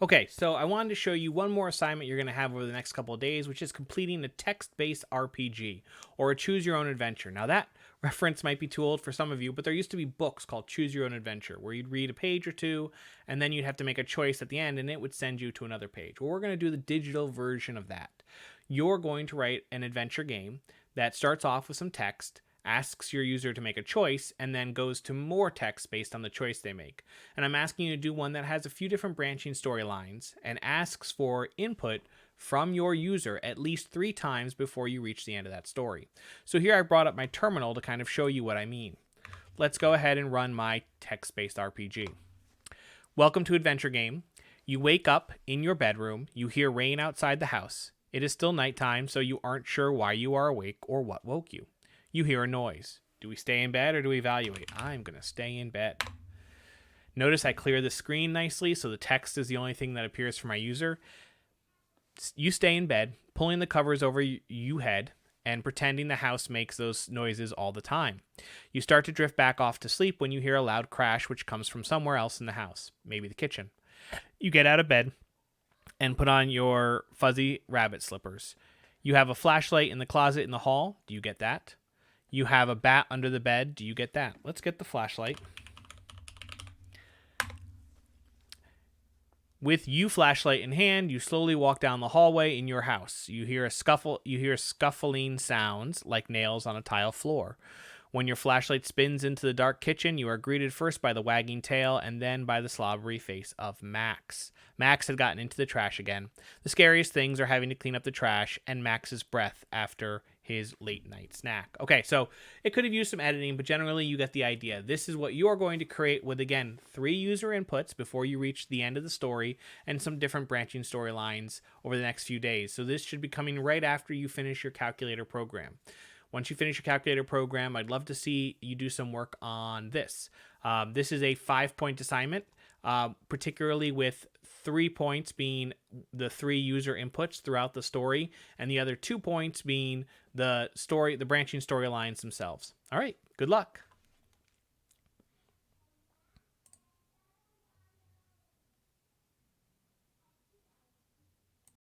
Okay, so I wanted to show you one more assignment you're going to have over the next couple of days, which is completing a text-based RPG, or a choose-your-own-adventure. Now that reference might be too old for some of you, but there used to be books called Choose Your Own Adventure, where you'd read a page or two, and then you'd have to make a choice at the end, and it would send you to another page. Well, we're going to do the digital version of that. You're going to write an adventure game that starts off with some text, asks your user to make a choice, and then goes to more text based on the choice they make. And I'm asking you to do one that has a few different branching storylines and asks for input from your user at least 3 times before you reach the end of that story. So here I brought up my terminal to kind of show you what I mean. Let's go ahead and run my text-based RPG. Welcome to Adventure Game. You wake up in your bedroom. You hear rain outside the house. It is still nighttime, so you aren't sure why you are awake or what woke you. You hear a noise. Do we stay in bed or do we evaluate? I'm going to stay in bed. Notice I clear the screen nicely, so the text is the only thing that appears for my user. You stay in bed, pulling the covers over your head and pretending the house makes those noises all the time. You start to drift back off to sleep when you hear a loud crash which comes from somewhere else in the house, maybe the kitchen. You get out of bed and put on your fuzzy rabbit slippers. You have a flashlight in the closet in the hall. Do you get that? You have a bat under the bed. Do you get that? Let's get the flashlight. With you flashlight in hand, you slowly walk down the hallway in your house. You hear scuffling sounds like nails on a tile floor. When your flashlight spins into the dark kitchen, you are greeted first by the wagging tail and then by the slobbery face of Max. Max had gotten into the trash again. The scariest things are having to clean up the trash and Max's breath after his late night snack. Okay, so it could have used some editing, but generally you get the idea. This is what you are going to create with, again, 3 user inputs before you reach the end of the story and some different branching storylines over the next few days. So this should be coming right after you finish your calculator program. Once you finish your calculator program, I'd love to see you do some work on this. This is a 5-point assignment, particularly with 3 points being the 3 user inputs throughout the story, and the other 2 points being the branching storylines themselves. All right, good luck.